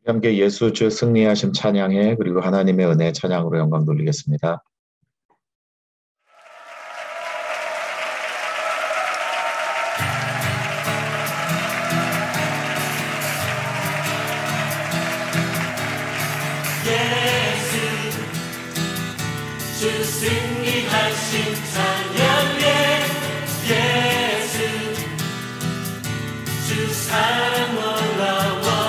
함께 예수 주 승리하심 찬양해 그리고 하나님의 은혜 찬양으로 영광 돌리겠습니다. 예수 주 승리하심 찬양해 예수 주 사랑 놀라워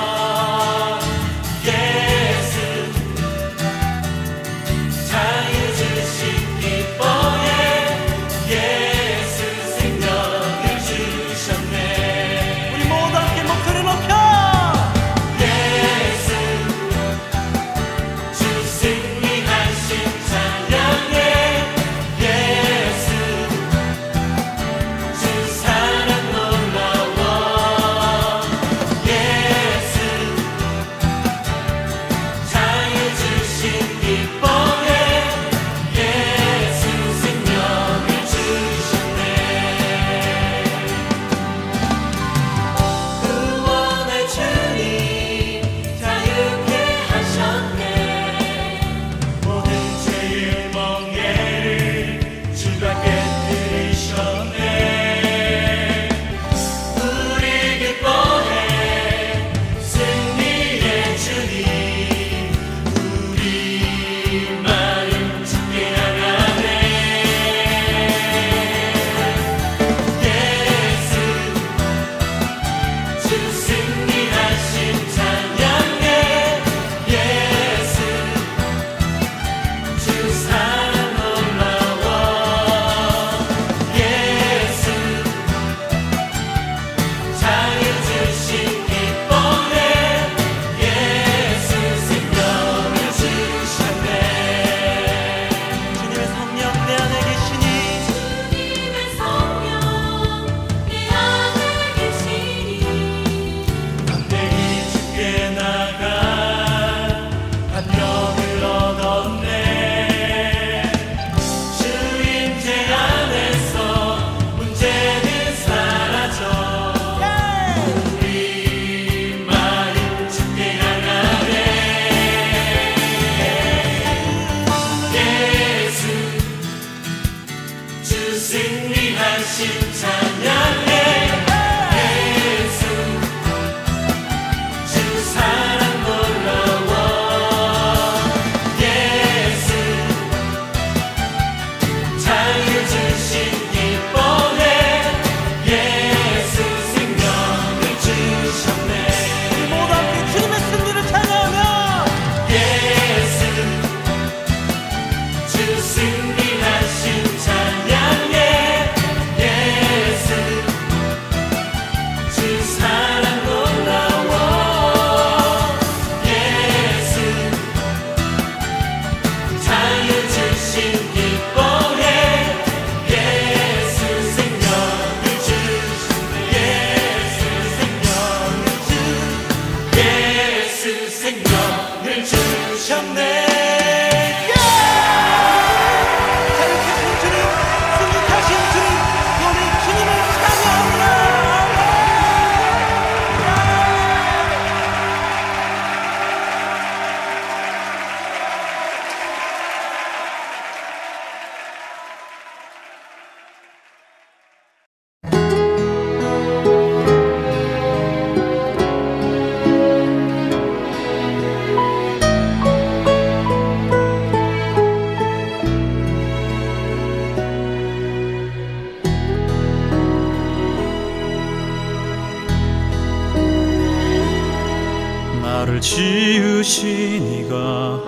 나를 지으신 이가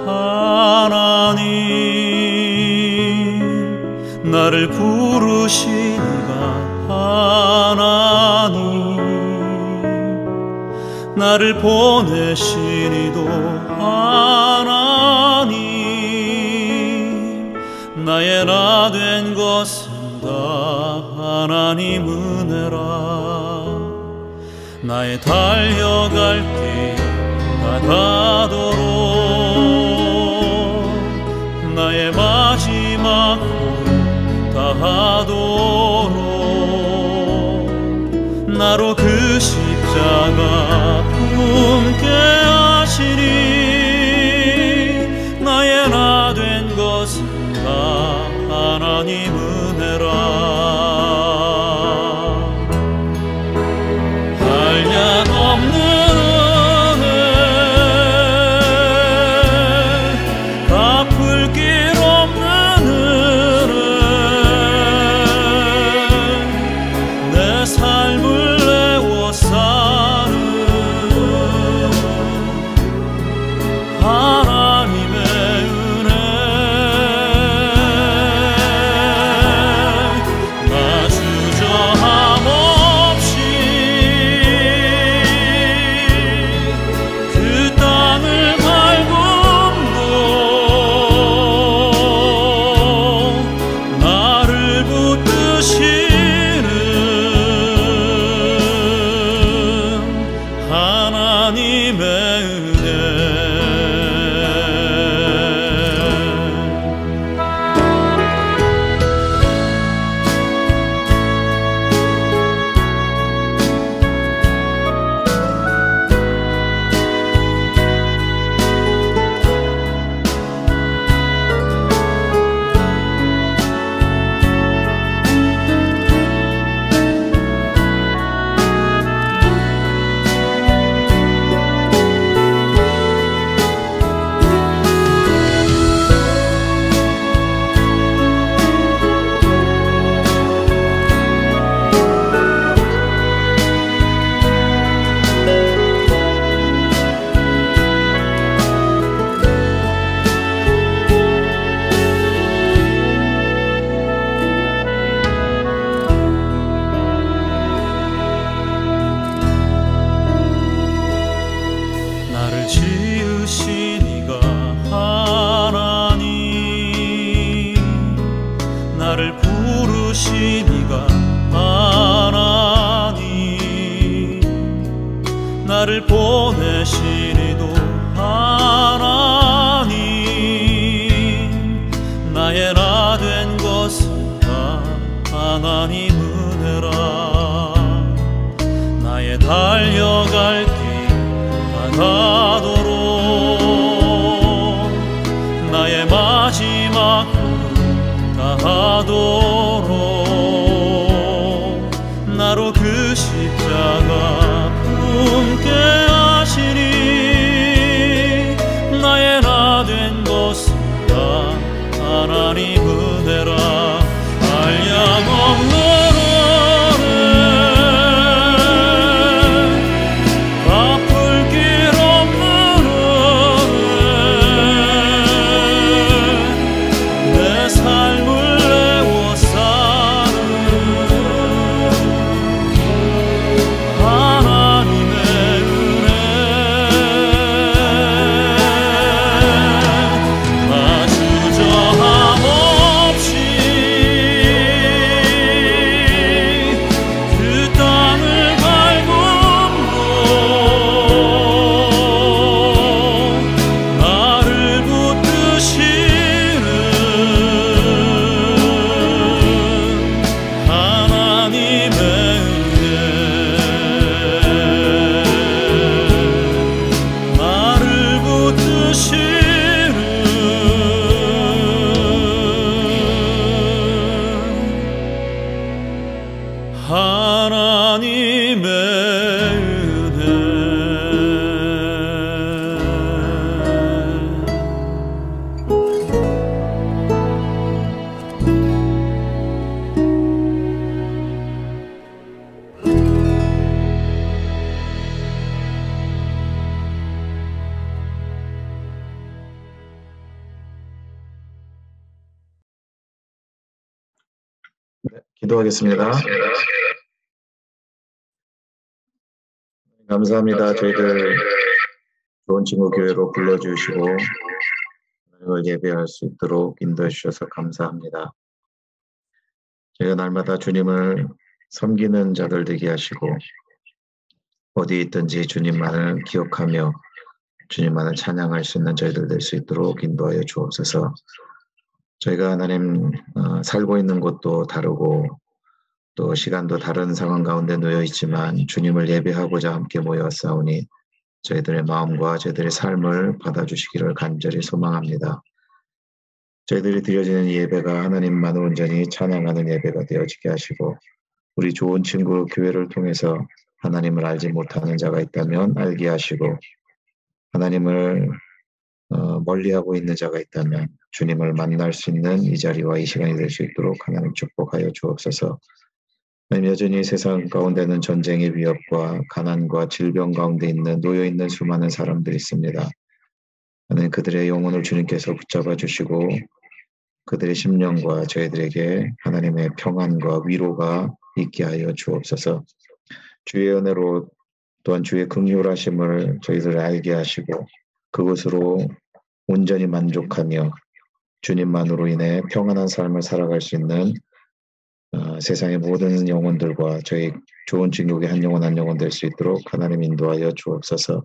하나님, 나를 부르신 이가 하나님, 나를 보내신 이도 하나님, 나의 나 된 것은 다 하나님 은혜라. 나의 달려갈 길 다가도록 나의 마지막 호흡 다하도록 나로 그 십자가 품게 하신 하나님의 은혜. 나를 보내시니도 하나님, 나의 나 된 것은 다 하나님 은혜라. 나의 달려갈 길 다 가도록 나의 마지막 걸음 다 하도록 나로 그 십자가 품게 하시니 나의 나 된 것은 다 하나님 은혜라. 한량없는 은혜 갚을 길 없는 은혜 내 삶을 내워 사는 하나님의 은혜 주저함 없이 그 땅을 밟음으로 나를 붙드시는 하나님의 은혜, 나를 붙드시는 하나님의 은혜. 기도하겠습니다. 감사합니다. 저희들 좋은 친구 교회로 불러주시고 하나님을 예배할 수 있도록 인도해 주셔서 감사합니다. 저희가 날마다 주님을 섬기는 자들 되게 하시고 어디 있든지 주님만을 기억하며 주님만을 찬양할 수 있는 저희들 될 수 있도록 인도하여 주옵소서. 저희가 하나님 살고 있는 곳도 다르고 또 시간도 다른 상황 가운데 놓여 있지만 주님을 예배하고자 함께 모여왔사오니 저희들의 마음과 저희들의 삶을 받아주시기를 간절히 소망합니다. 저희들이 드려지는 이 예배가 하나님만을 온전히 찬양하는 예배가 되어지게 하시고 우리 좋은 친구 교회를 통해서 하나님을 알지 못하는 자가 있다면 알게 하시고 하나님을 멀리하고 있는 자가 있다면 주님을 만날 수 있는 이 자리와 이 시간이 될 수 있도록 하나님 축복하여 주옵소서. 하나님 여전히 세상 가운데는 전쟁의 위협과 가난과 질병 가운데 놓여있는 수많은 사람들이 있습니다. 하나님 그들의 영혼을 주님께서 붙잡아 주시고 그들의 심령과 저희들에게 하나님의 평안과 위로가 있게 하여 주옵소서. 주의 은혜로 또한 주의 긍휼하심을 저희들 알게 하시고 그것으로 온전히 만족하며 주님만으로 인해 평안한 삶을 살아갈 수 있는 세상의 모든 영혼들과 저희 좋은 진국의 한 영혼 한 영혼 될 수 있도록 하나님 인도하여 주옵소서.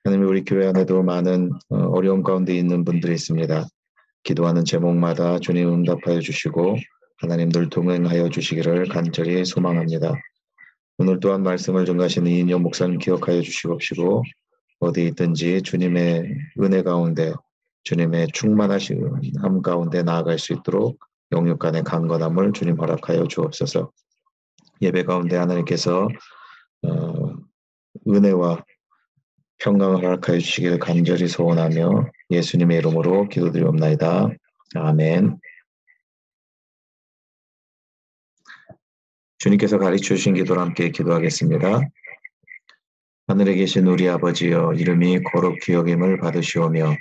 하나님, 우리 교회 안에도 많은 어려움 가운데 있는 분들이 있습니다. 기도하는 제목마다 주님 응답하여 주시고 하나님 늘 동행하여 주시기를 간절히 소망합니다. 오늘 또한 말씀을 전가하신 이인영 목사님 기억하여 주시옵시고 어디 있든지 주님의 은혜 가운데 주님의 충만하심 가운데 나아갈 수 있도록 영육 간의 강건함을 주님 허락하여 주옵소서. 예배 가운데 하나님께서 은혜와 평강을 허락하여 주시기를 간절히 소원하며 예수님의 이름으로 기도드리옵나이다. 아멘. 주님께서 가르쳐 주신 기도로 함께 기도하겠습니다. 하늘에 계신 우리 아버지여, 이름이 거룩히 여김을 받으시오며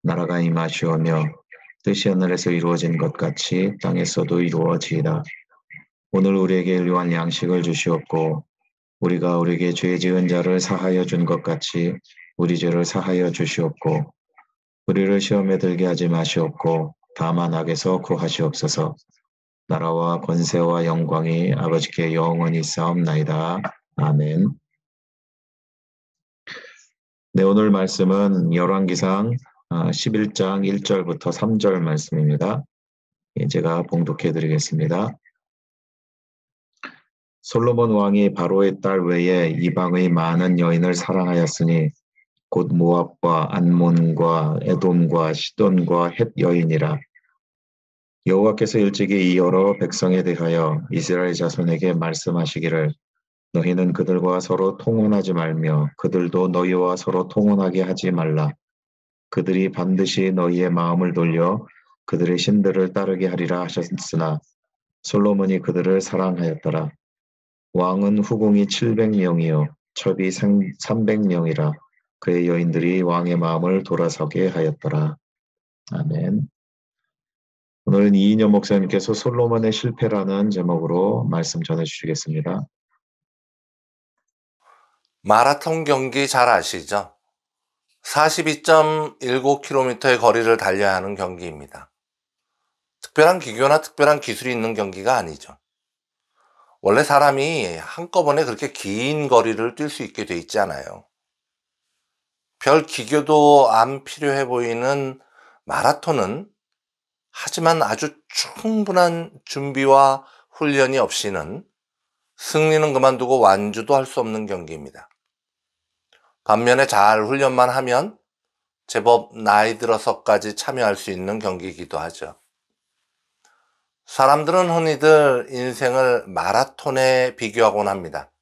나라가 임하시오며 뜻이 하늘에서 이루어진 것 같이 땅에서도 이루어지이다. 오늘 우리에게 일용할 양식을 주시옵고 우리가 우리에게 죄 지은 자를 사하여 준 것 같이 우리 죄를 사하여 주시옵고 우리를 시험에 들게 하지 마시옵고 다만 악에서 구하시옵소서. 나라와 권세와 영광이 아버지께 영원히 싸움나이다. 아멘. 네, 오늘 말씀은 열왕기상 11장 1절부터 3절 말씀입니다. 제가 봉독해 드리겠습니다. 솔로몬 왕이 바로의 딸 외에 이방의 많은 여인을 사랑하였으니 곧 모압과 안몬과 에돔과 시돈과 헷 여인이라. 여호와께서 일찍이 이 여러 백성에 대하여 이스라엘 자손에게 말씀하시기를 너희는 그들과 서로 통혼하지 말며 그들도 너희와 서로 통혼하게 하지 말라. 그들이 반드시 너희의 마음을 돌려 그들의 신들을 따르게 하리라 하셨으나 솔로몬이 그들을 사랑하였더라. 왕은 후궁이 700명이요 첩이 300명이라 그의 여인들이 왕의 마음을 돌아서게 하였더라. 아멘. 오늘은 이인영 목사님께서 솔로몬의 실패라는 제목으로 말씀 전해주시겠습니다. 마라톤 경기 잘 아시죠? 42.19km의 거리를 달려야 하는 경기입니다. 특별한 기교나 특별한 기술이 있는 경기가 아니죠. 원래 사람이 한꺼번에 그렇게 긴 거리를 뛸 수 있게 돼 있지 않아요. 별 기교도 안 필요해 보이는 마라톤은 하지만 아주 충분한 준비와 훈련이 없이는 승리는 그만두고 완주도 할 수 없는 경기입니다. 반면에 잘 훈련만 하면 제법 나이 들어서까지 참여할 수 있는 경기이기도 하죠. 사람들은 흔히들 인생을 마라톤에 비교하곤 합니다.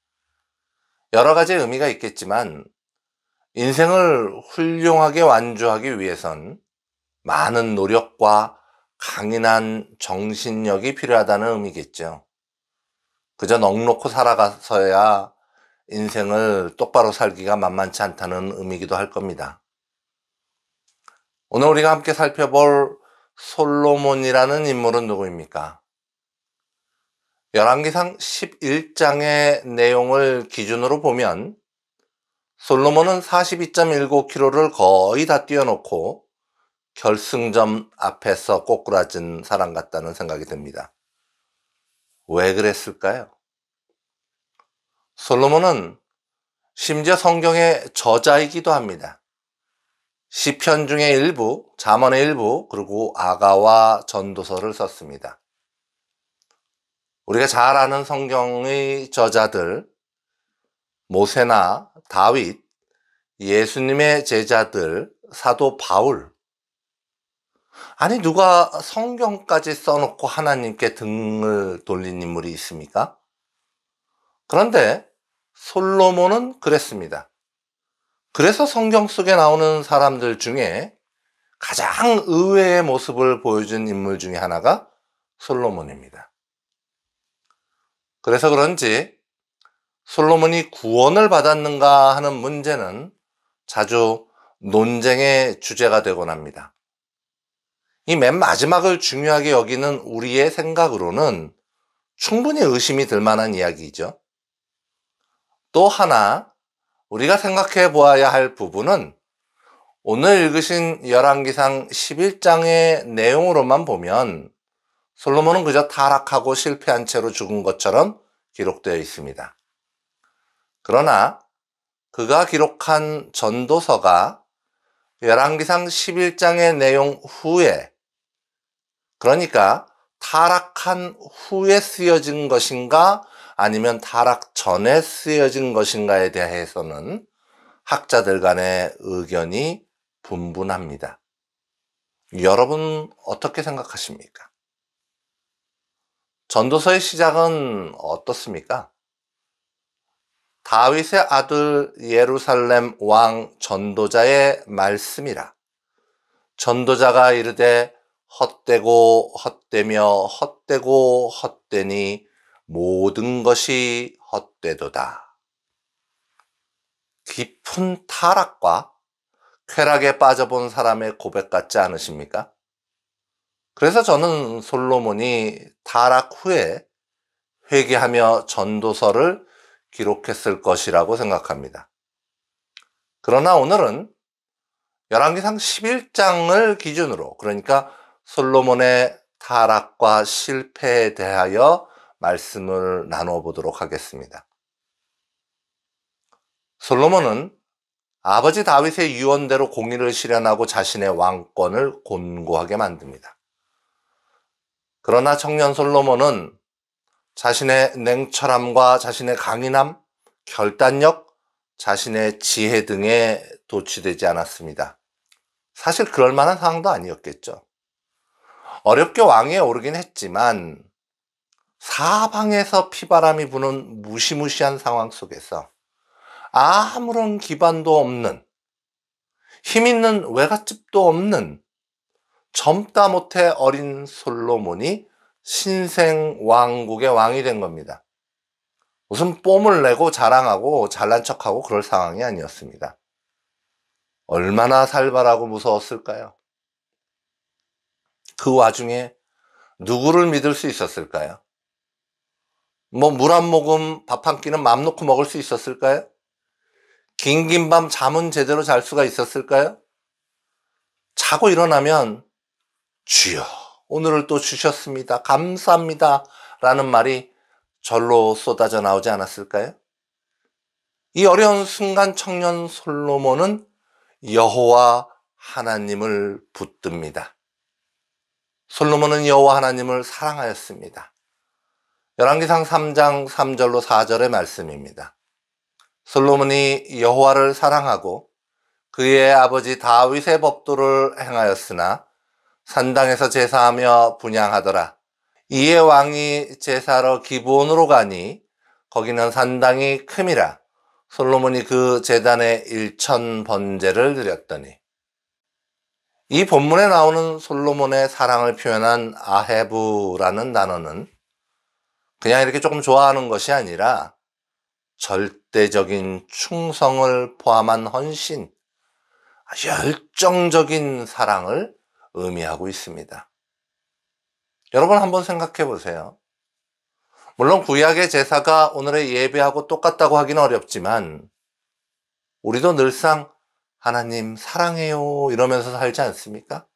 여러 가지 의미가 있겠지만 인생을 훌륭하게 완주하기 위해선 많은 노력과 강인한 정신력이 필요하다는 의미겠죠. 그저 넋놓고 살아가서야 인생을 똑바로 살기가 만만치 않다는 의미이기도 할 겁니다. 오늘 우리가 함께 살펴볼 솔로몬이라는 인물은 누구입니까? 열왕기상 11장의 내용을 기준으로 보면 솔로몬은 42.19km를 거의 다 뛰어놓고 결승점 앞에서 꼬꾸라진 사람 같다는 생각이 듭니다. 왜 그랬을까요? 솔로몬은 심지어 성경의 저자이기도 합니다. 시편 중의 일부, 잠언의 일부, 그리고 아가와 전도서를 썼습니다. 우리가 잘 아는 성경의 저자들, 모세나 다윗, 예수님의 제자들, 사도 바울. 아니, 누가 성경까지 써놓고 하나님께 등을 돌린 인물이 있습니까? 그런데 솔로몬은 그랬습니다. 그래서 성경 속에 나오는 사람들 중에 가장 의외의 모습을 보여준 인물 중에 하나가 솔로몬입니다. 그래서 그런지 솔로몬이 구원을 받았는가 하는 문제는 자주 논쟁의 주제가 되곤 합니다. 이 맨 마지막을 중요하게 여기는 우리의 생각으로는 충분히 의심이 들 만한 이야기죠. 또 하나 우리가 생각해 보아야 할 부분은 오늘 읽으신 열왕기상 11장의 내용으로만 보면 솔로몬은 그저 타락하고 실패한 채로 죽은 것처럼 기록되어 있습니다. 그러나 그가 기록한 전도서가 열왕기상 11장의 내용 후에, 그러니까 타락한 후에 쓰여진 것인가 아니면 타락 전에 쓰여진 것인가에 대해서는 학자들 간의 의견이 분분합니다. 여러분 어떻게 생각하십니까? 전도서의 시작은 어떻습니까? 다윗의 아들 예루살렘 왕 전도자의 말씀이라. 전도자가 이르되 헛되고 헛되며 헛되고 헛되니 모든 것이 헛되도다. 깊은 타락과 쾌락에 빠져본 사람의 고백 같지 않으십니까? 그래서 저는 솔로몬이 타락 후에 회개하며 전도서를 기록했을 것이라고 생각합니다. 그러나 오늘은 열왕기상 11장을 기준으로, 그러니까 솔로몬의 타락과 실패에 대하여 말씀을 나누어 보도록 하겠습니다. 솔로몬은 아버지 다윗의 유언대로 공의를 실현하고 자신의 왕권을 곤고하게 만듭니다. 그러나 청년 솔로몬은 자신의 냉철함과 자신의 강인함, 결단력, 자신의 지혜 등에 도취되지 않았습니다. 사실 그럴 만한 상황도 아니었겠죠. 어렵게 왕위에 오르긴 했지만 사방에서 피바람이 부는 무시무시한 상황 속에서 아무런 기반도 없는, 힘있는 외갓집도 없는 젊다 못해 어린 솔로몬이 신생 왕국의 왕이 된 겁니다. 무슨 뽐을 내고 자랑하고 잘난 척하고 그럴 상황이 아니었습니다. 얼마나 살벌하고 무서웠을까요? 그 와중에 누구를 믿을 수 있었을까요? 물 한 모금 밥 한 끼는 맘 놓고 먹을 수 있었을까요? 긴긴 밤 잠은 제대로 잘 수가 있었을까요? 자고 일어나면 주여 오늘을 또 주셨습니다. 감사합니다. 라는 말이 절로 쏟아져 나오지 않았을까요? 이 어려운 순간 청년 솔로몬은 여호와 하나님을 붙듭니다. 솔로몬은 여호와 하나님을 사랑하였습니다. 열왕기상 3장 3절로 4절의 말씀입니다. 솔로몬이 여호와를 사랑하고 그의 아버지 다윗의 법도를 행하였으나 산당에서 제사하며 분향하더라. 이에 왕이 제사하러 기브온으로 가니 거기는 산당이 큼이라. 솔로몬이 그 제단에 1000번제를 드렸더니. 이 본문에 나오는 솔로몬의 사랑을 표현한 아헤브라는 단어는 그냥 이렇게 조금 좋아하는 것이 아니라 절대적인 충성을 포함한 헌신, 열정적인 사랑을 의미하고 있습니다. 여러분 한번 생각해 보세요. 물론 구약의 제사가 오늘의 예배하고 똑같다고 하기는 어렵지만 우리도 늘상 하나님 사랑해요 이러면서 살지 않습니까?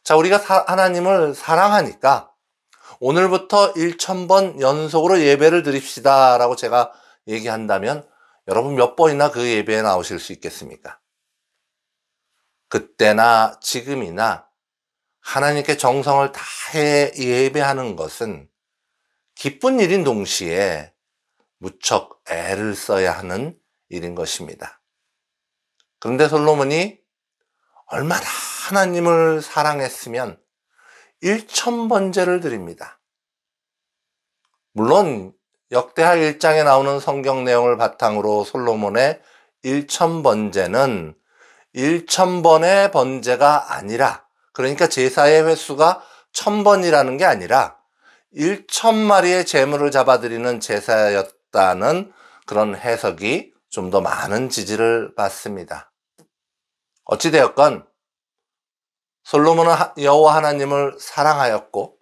자, 우리가 하나님을 사랑하니까 오늘부터 1000번 연속으로 예배를 드립시다 라고 제가 얘기한다면 여러분 몇 번이나 그 예배에 나오실 수 있겠습니까? 그때나 지금이나 하나님께 정성을 다해 예배하는 것은 기쁜 일인 동시에 무척 애를 써야 하는 일인 것입니다. 그런데 솔로몬이 얼마나 하나님을 사랑했으면 1000번제를 드립니다. 물론 역대하 1장에 나오는 성경 내용을 바탕으로 솔로몬의 1000번제는 1000번의 번제가 아니라, 그러니까 제사의 횟수가 1000번이라는 게 아니라 1000마리의 제물을 잡아드리는 제사였다는 그런 해석이 좀 더 많은 지지를 받습니다. 어찌되었건 솔로몬은 여호와 하나님을 사랑하였고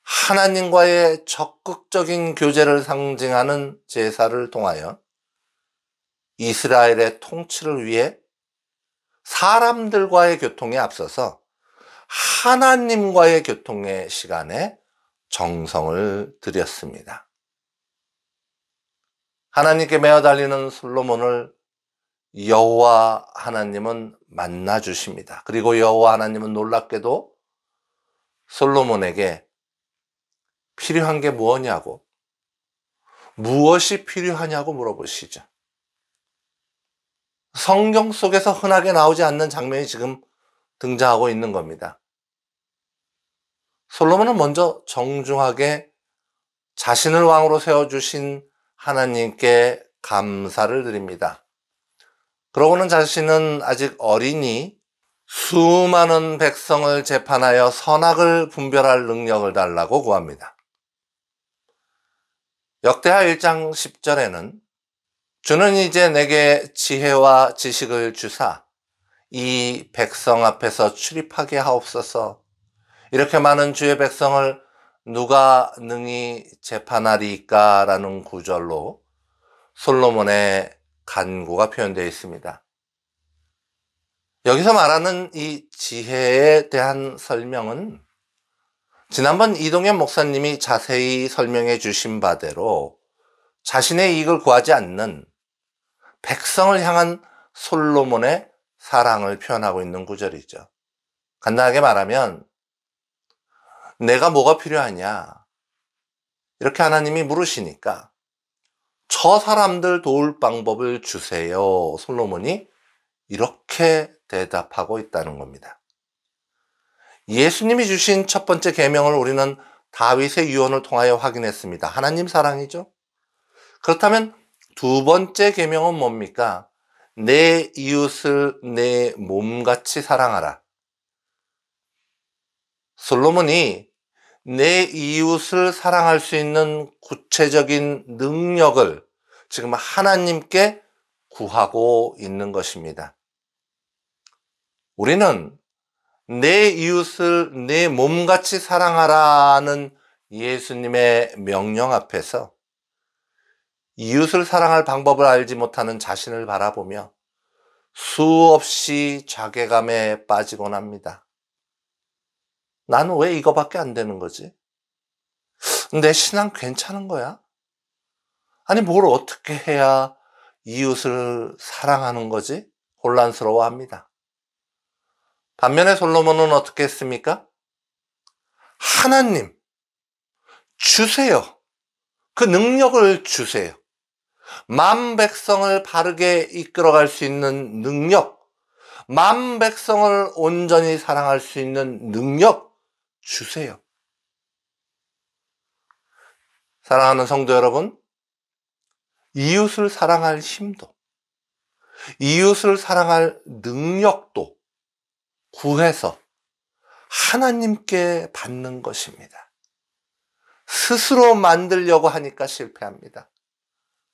하나님과의 적극적인 교제를 상징하는 제사를 통하여 이스라엘의 통치를 위해 사람들과의 교통에 앞서서 하나님과의 교통의 시간에 정성을 들였습니다. 하나님께 매어 달리는 솔로몬을 여호와 하나님은 만나 주십니다. 그리고 여호와 하나님은 놀랍게도 솔로몬에게 필요한 게 뭐냐고, 무엇이 필요하냐고 물어보시죠. 성경 속에서 흔하게 나오지 않는 장면이 지금 등장하고 있는 겁니다. 솔로몬은 먼저 정중하게 자신을 왕으로 세워주신 하나님께 감사를 드립니다. 그러고는 자신은 아직 어리니 수많은 백성을 재판하여 선악을 분별할 능력을 달라고 구합니다. 역대하 1장 10절에는 주는 이제 내게 지혜와 지식을 주사 이 백성 앞에서 출입하게 하옵소서. 이렇게 많은 주의 백성을 누가 능히 재판하리까? 라는 구절로 솔로몬의 간구가 표현되어 있습니다. 여기서 말하는 이 지혜에 대한 설명은 지난번 이동현 목사님이 자세히 설명해 주신 바대로 자신의 이익을 구하지 않는 백성을 향한 솔로몬의 사랑을 표현하고 있는 구절이죠. 간단하게 말하면 내가 뭐가 필요하냐 이렇게 하나님이 물으시니까 저 사람들 도울 방법을 주세요. 솔로몬이 이렇게 대답하고 있다는 겁니다. 예수님이 주신 첫 번째 계명을 우리는 다윗의 유언을 통하여 확인했습니다. 하나님 사랑이죠. 그렇다면 두 번째 계명은 뭡니까? 내 이웃을 내 몸같이 사랑하라. 솔로몬이 내 이웃을 사랑할 수 있는 구체적인 능력을 지금 하나님께 구하고 있는 것입니다. 우리는 내 이웃을 내 몸같이 사랑하라는 예수님의 명령 앞에서 이웃을 사랑할 방법을 알지 못하는 자신을 바라보며 수없이 자괴감에 빠지곤 합니다. 나는 왜 이거밖에 안 되는 거지? 내 신앙 괜찮은 거야? 아니, 뭘 어떻게 해야 이웃을 사랑하는 거지? 혼란스러워합니다. 반면에 솔로몬은 어떻게 했습니까? 하나님, 주세요. 그 능력을 주세요. 만 백성을 바르게 이끌어갈 수 있는 능력, 만 백성을 온전히 사랑할 수 있는 능력 주세요. 사랑하는 성도 여러분, 이웃을 사랑할 힘도, 이웃을 사랑할 능력도 구해서 하나님께 받는 것입니다. 스스로 만들려고 하니까 실패합니다.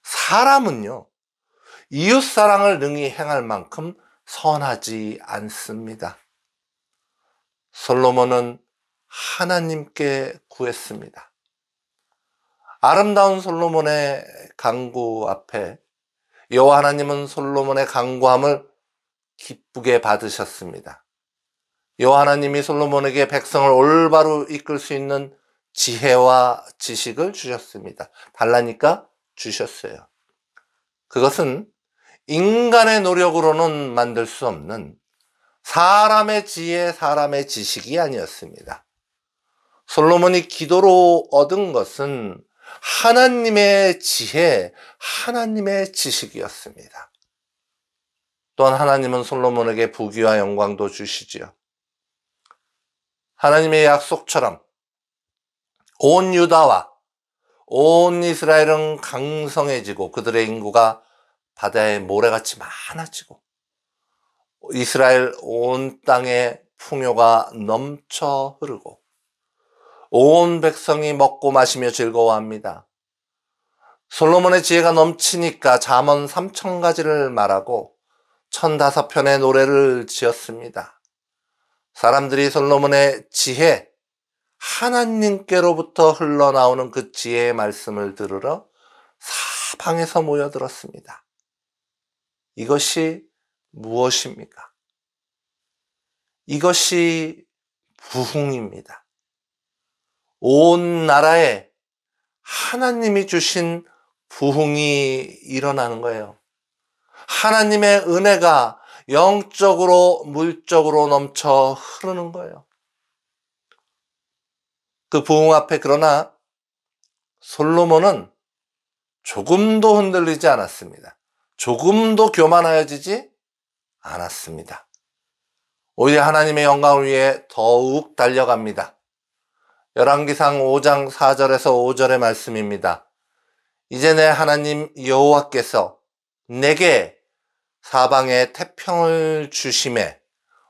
사람은요, 이웃 사랑을 능히 행할 만큼 선하지 않습니다. 솔로몬은 하나님께 구했습니다. 아름다운 솔로몬의 간구 앞에 여호와 하나님은 솔로몬의 간구함을 기쁘게 받으셨습니다. 여호와 하나님이 솔로몬에게 백성을 올바로 이끌 수 있는 지혜와 지식을 주셨습니다. 달라니까 주셨어요. 그것은 인간의 노력으로는 만들 수 없는 사람의 지혜, 사람의 지식이 아니었습니다. 솔로몬이 기도로 얻은 것은 하나님의 지혜, 하나님의 지식이었습니다. 또한 하나님은 솔로몬에게 부귀와 영광도 주시지요. 하나님의 약속처럼 온 유다와 온 이스라엘은 강성해지고 그들의 인구가 바다의 모래같이 많아지고 이스라엘 온 땅에 풍요가 넘쳐 흐르고 온 백성이 먹고 마시며 즐거워합니다. 솔로몬의 지혜가 넘치니까 잠언 3000가지를 말하고 1005편의 노래를 지었습니다. 사람들이 솔로몬의 지혜, 하나님께로부터 흘러나오는 그 지혜의 말씀을 들으러 사방에서 모여들었습니다. 이것이 무엇입니까? 이것이 부흥입니다. 온 나라에 하나님이 주신 부흥이 일어나는 거예요. 하나님의 은혜가 영적으로 물적으로 넘쳐 흐르는 거예요. 그 부흥 앞에 그러나 솔로몬은 조금도 흔들리지 않았습니다. 조금도 교만하여지지 않았습니다. 오히려 하나님의 영광을 위해 더욱 달려갑니다. 열왕기상 5장 4절에서 5절의 말씀입니다. 이제 내 하나님 여호와께서 내게 사방에 태평을 주심에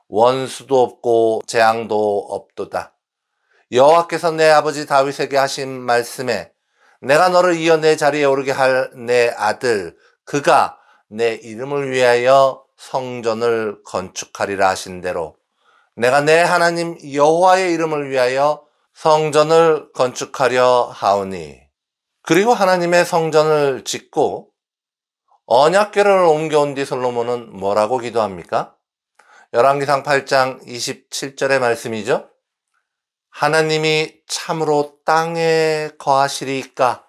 원수도 없고 재앙도 없도다. 여호와께서 내 아버지 다윗에게 하신 말씀에 내가 너를 이어 내 자리에 오르게 할 내 아들 그가 내 이름을 위하여 성전을 건축하리라 하신 대로 내가 내 하나님 여호와의 이름을 위하여 성전을 건축하려 하오니. 그리고 하나님의 성전을 짓고 언약궤를 옮겨온 뒤 솔로몬은 뭐라고 기도합니까? 열왕기상 8장 27절의 말씀이죠. 하나님이 참으로 땅에 거하시리이까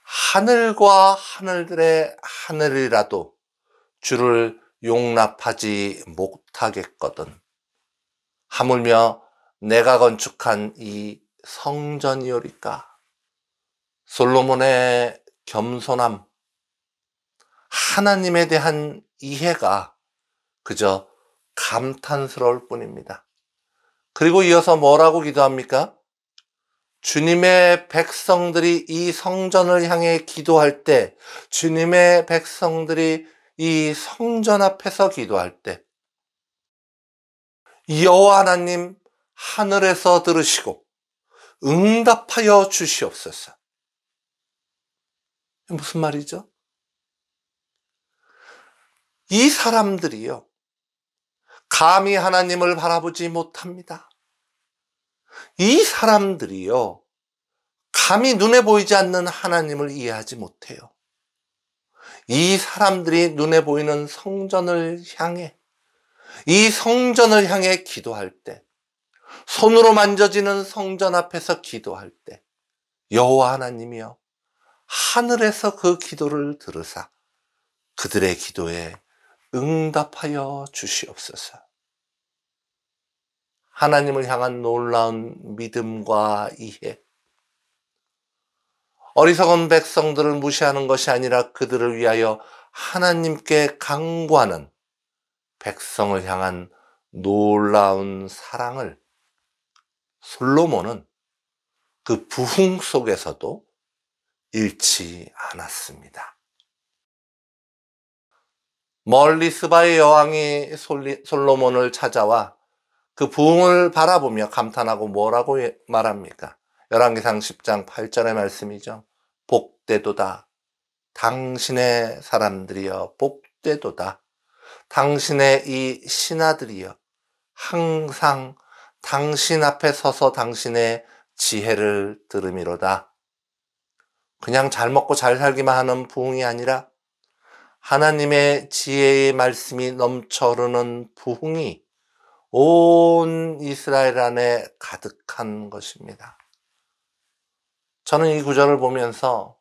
하늘과 하늘들의 하늘이라도 주를 용납하지 못하겠거든. 하물며 내가 건축한 이 성전이오리까. 솔로몬의 겸손함, 하나님에 대한 이해가 그저 감탄스러울 뿐입니다. 그리고 이어서 뭐라고 기도합니까? 주님의 백성들이 이 성전을 향해 기도할 때, 주님의 백성들이 이 성전 앞에서 기도할 때 여호와 하나님 하늘에서 들으시고 응답하여 주시옵소서. 무슨 말이죠? 이 사람들이요, 감히 하나님을 바라보지 못합니다. 이 사람들이요, 감히 눈에 보이지 않는 하나님을 이해하지 못해요. 이 사람들이 눈에 보이는 성전을 향해, 이 성전을 향해 기도할 때, 손으로 만져지는 성전 앞에서 기도할 때 여호와 하나님이여 하늘에서 그 기도를 들으사 그들의 기도에 응답하여 주시옵소서. 하나님을 향한 놀라운 믿음과 이해, 어리석은 백성들을 무시하는 것이 아니라 그들을 위하여 하나님께 간구하는 백성을 향한 놀라운 사랑을 솔로몬은 그 부흥 속에서도 잃지 않았습니다. 멀리 스바의 여왕이 솔로몬을 찾아와 그 부흥을 바라보며 감탄하고 뭐라고 말합니까? 열왕기상 10장 8절의 말씀이죠. 복되도다. 당신의 사람들이여 복되도다. 당신의 이 신하들이여 항상 당신 앞에 서서 당신의 지혜를 들음이로다. 그냥 잘 먹고 잘 살기만 하는 부흥이 아니라 하나님의 지혜의 말씀이 넘쳐 흐르는 부흥이 온 이스라엘 안에 가득한 것입니다. 저는 이 구절을 보면서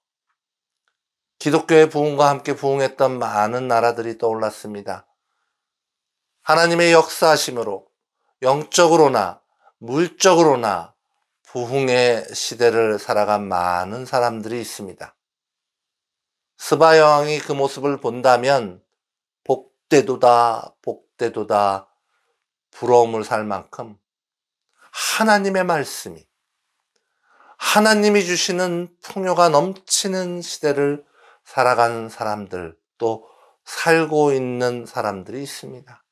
기독교의 부흥과 함께 부흥했던 많은 나라들이 떠올랐습니다. 하나님의 역사하심으로 영적으로나 물적으로나 부흥의 시대를 살아간 많은 사람들이 있습니다. 스바 여왕이 그 모습을 본다면 복되도다 복되도다 부러움을 살 만큼 하나님의 말씀이, 하나님이 주시는 풍요가 넘치는 시대를 살아간 사람들, 또 살고 있는 사람들이 있습니다.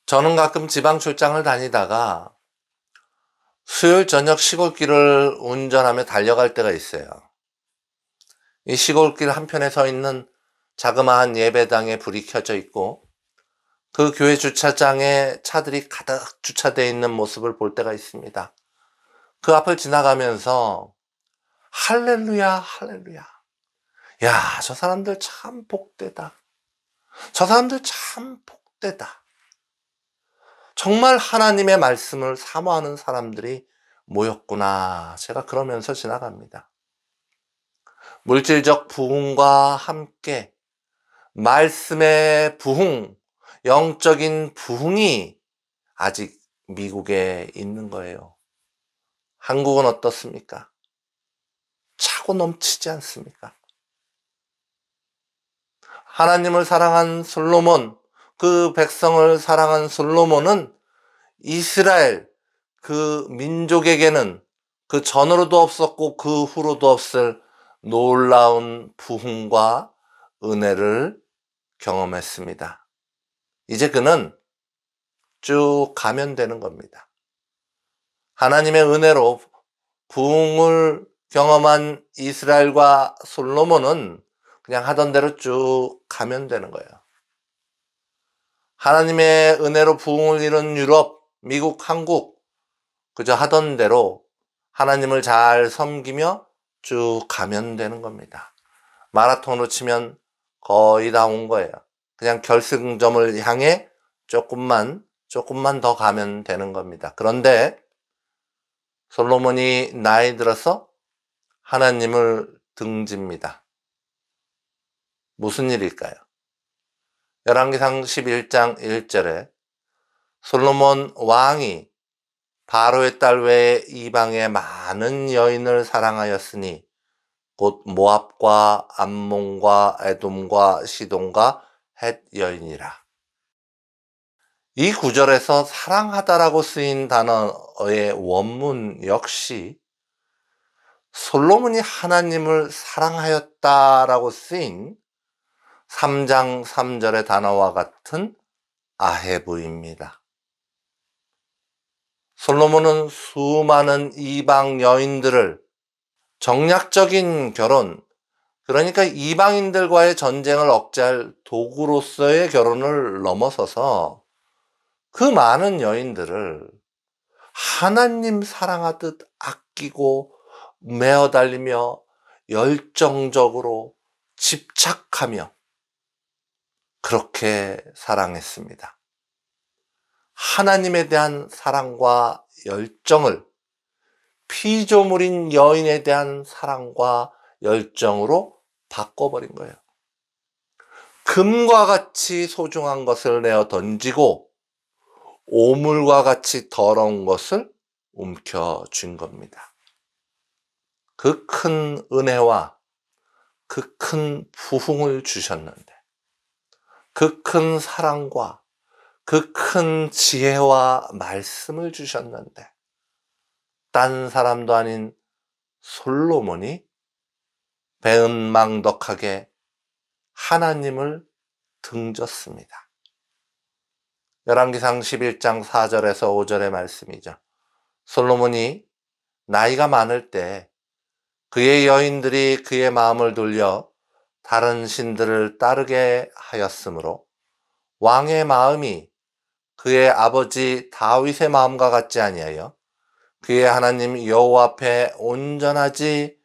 저는 가끔 지방 출장을 다니다가 수요일 저녁 시골길을 운전하며 달려갈 때가 있어요. 이 시골길 한편에 서 있는 자그마한 예배당에 불이 켜져 있고 그 교회 주차장에 차들이 가득 주차되어 있는 모습을 볼 때가 있습니다. 그 앞을 지나가면서 할렐루야 할렐루야, 야, 저 사람들 참 복되다, 저 사람들 참 복되다, 정말 하나님의 말씀을 사모하는 사람들이 모였구나. 제가 그러면서 지나갑니다. 물질적 부흥과 함께 말씀의 부흥, 영적인 부흥이 아직 미국에 있는 거예요. 한국은 어떻습니까? 차고 넘치지 않습니까? 하나님을 사랑한 솔로몬, 그 백성을 사랑한 솔로몬은 이스라엘 그 민족에게는 그 전으로도 없었고 그 후로도 없을 놀라운 부흥과 은혜를 경험했습니다. 이제 그는 쭉 가면 되는 겁니다. 하나님의 은혜로 부흥을 경험한 이스라엘과 솔로몬은 그냥 하던 대로 쭉 가면 되는 거예요. 하나님의 은혜로 부흥을 이룬 유럽, 미국, 한국 그저 하던 대로 하나님을 잘 섬기며 쭉 가면 되는 겁니다. 마라톤으로 치면 거의 다 온 거예요. 그냥 결승점을 향해 조금만 더 가면 되는 겁니다. 그런데 솔로몬이 나이 들어서 하나님을 등집니다. 무슨 일일까요? 열왕기상 11장 1절에 솔로몬 왕이 바로의 딸 외에 이방의 많은 여인을 사랑하였으니 곧 모압과 암몬과 에돔과 시돈과 헷 여인이라. 이 구절에서 사랑하다라고 쓰인 단어의 원문 역시 솔로몬이 하나님을 사랑하였다라고 쓰인 3장 3절의 단어와 같은 아헤브입니다. 솔로몬은 수많은 이방 여인들을 정략적인 결혼, 그러니까 이방인들과의 전쟁을 억제할 도구로서의 결혼을 넘어서서 그 많은 여인들을 하나님 사랑하듯 아끼고 메어달리며 열정적으로 집착하며 그렇게 사랑했습니다. 하나님에 대한 사랑과 열정을 피조물인 여인에 대한 사랑과 열정으로 바꿔버린 거예요. 금과 같이 소중한 것을 내어 던지고 오물과 같이 더러운 것을 움켜쥔 겁니다. 그 큰 은혜와 그 큰 부흥을 주셨는데, 그 큰 사랑과 그 큰 지혜와 말씀을 주셨는데 딴 사람도 아닌 솔로몬이 배은망덕하게 하나님을 등졌습니다. 열왕기상 11장 4절에서 5절의 말씀이죠. 솔로몬이 나이가 많을 때 그의 여인들이 그의 마음을 돌려 다른 신들을 따르게 하였으므로 왕의 마음이 그의 아버지 다윗의 마음과 같지 아니하여 그의 하나님 여호와 앞에 온전하지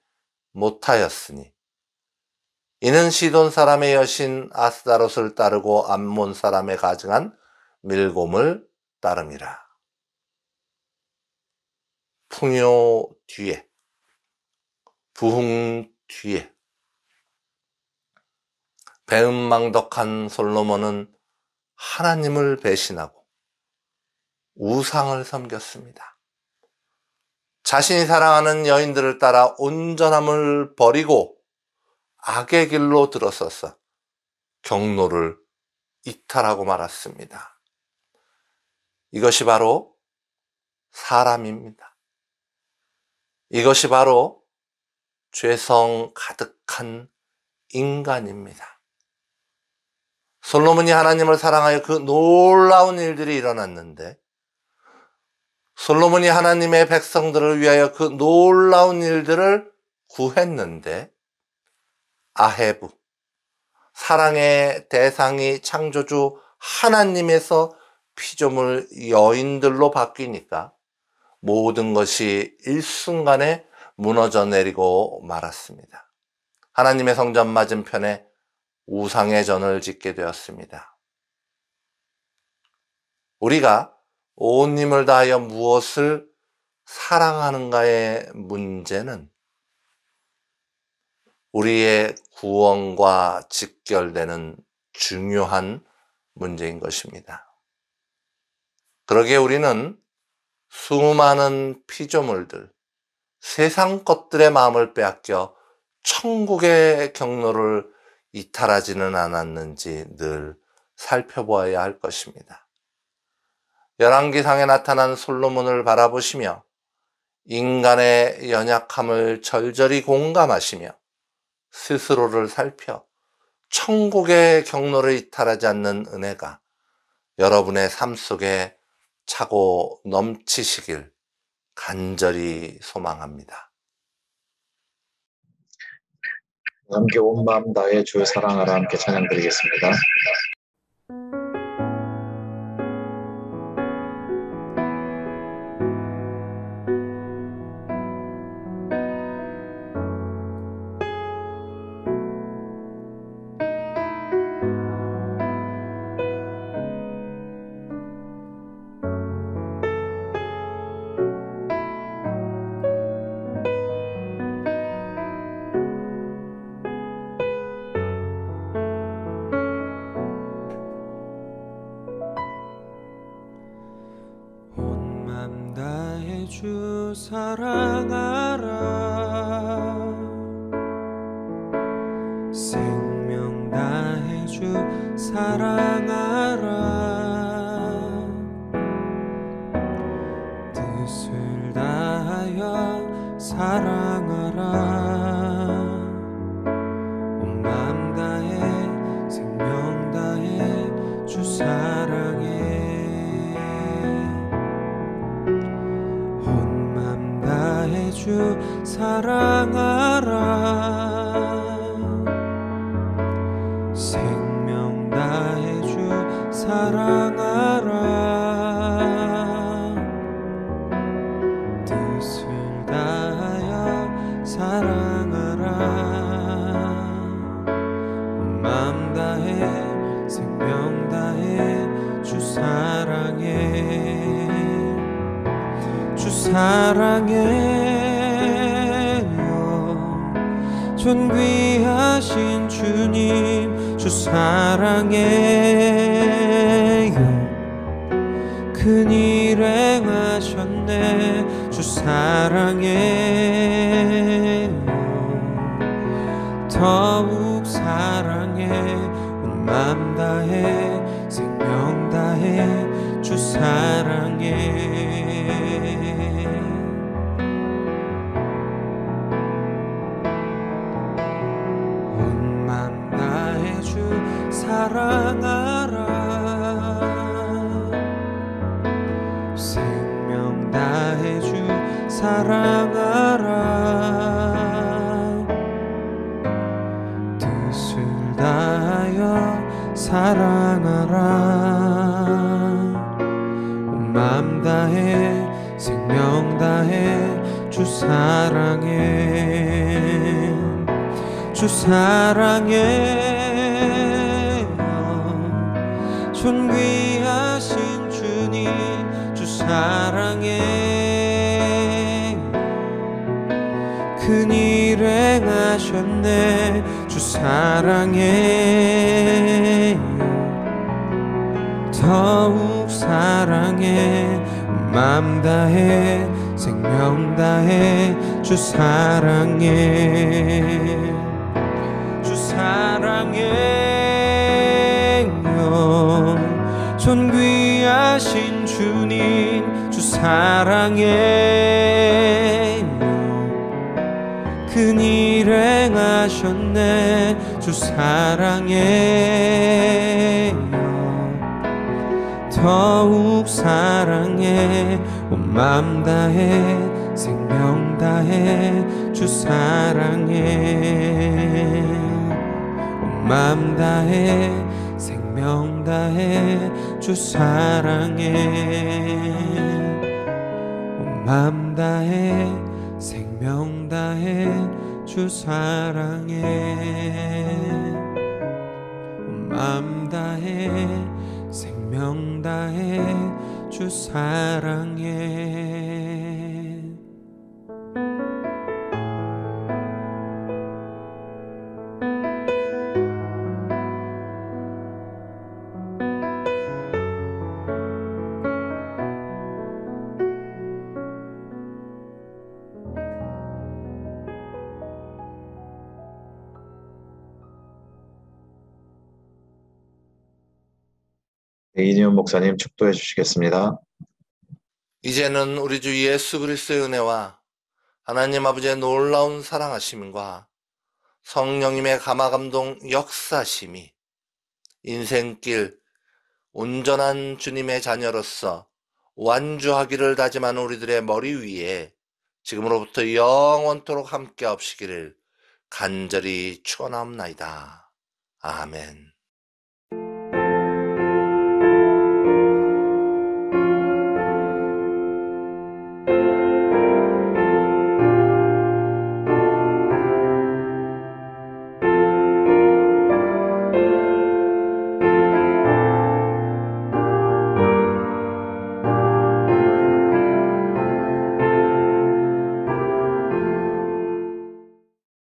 못하였으니 이는 시돈 사람의 여신 아스다롯을 따르고 암몬 사람의 가증한 밀곰을 따름이라. 풍요 뒤에, 부흥 뒤에 배은망덕한 솔로몬은 하나님을 배신하고 우상을 섬겼습니다. 자신이 사랑하는 여인들을 따라 온전함을 버리고 악의 길로 들어서서 경로를 이탈하고 말았습니다. 이것이 바로 사람입니다. 이것이 바로 죄성 가득한 인간입니다. 솔로몬이 하나님을 사랑하여 그 놀라운 일들이 일어났는데, 솔로몬이 하나님의 백성들을 위하여 그 놀라운 일들을 구했는데, 아헤브, 사랑의 대상이 창조주 하나님에서 피조물 여인들로 바뀌니까 모든 것이 일순간에 무너져 내리고 말았습니다. 하나님의 성전 맞은편에 우상의 전을 짓게 되었습니다. 우리가 온 힘을 다하여 무엇을 사랑하는가의 문제는 우리의 구원과 직결되는 중요한 문제인 것입니다. 그러기에 우리는 수많은 피조물들, 세상 것들의 마음을 빼앗겨 천국의 경로를 이탈하지는 않았는지 늘 살펴보아야 할 것입니다. 열왕기상에 나타난 솔로몬을 바라보시며 인간의 연약함을 절절히 공감하시며 스스로를 살펴 천국의 경로를 이탈하지 않는 은혜가 여러분의 삶 속에 차고 넘치시길 간절히 소망합니다. 함께 온 마음 다해 주 사랑하라 함께 찬양드리겠습니다. 주 사랑하라 생명 다해 주 사랑하라 뜻을 다하여 사랑하라 온 마음 다해 생명 다해 주 사랑해 주 사랑하라 생명 다해 주 사랑하라 뜻을 다하여 사랑하라 마음 다해 생명 다해 주 사랑해 주 사랑해 존귀하신 주님 주 사랑해요 큰일 행하셨네 주 사랑해요 더욱 사랑해 온 맘 다해 생명 다해 주 사랑해 사랑하라 생명 다해 주 사랑하라 뜻을 다하여 사랑하라 온 맘 다해 생명 다해 주 사랑해 주 사랑해 존귀하신 주님 주 사랑해 큰일 행하셨네 주 사랑해 더욱 사랑해 맘 다해 생명 다해 주 사랑해 주 사랑해 존귀하신 주님 주 사랑해 큰일 행하셨네 주 사랑해 더욱 사랑해 온 맘 다해 생명 다해 주 사랑해 온 맘 다해 생명 다해 주 사랑해 온 맘 다해 생명 다해 주 사랑해 온 맘 다해 생명 다해 주 주 사랑해. 이니온 목사님 축도해 주시겠습니다. 이제는 우리 주 예수 그리스도의 은혜와 하나님 아버지의 놀라운 사랑하심과 성령님의 감화감동 역사심이 인생길 온전한 주님의 자녀로서 완주하기를 다짐하는 우리들의 머리 위에 지금으로부터 영원토록 함께 없으기를 간절히 축원하옵나이다. 아멘.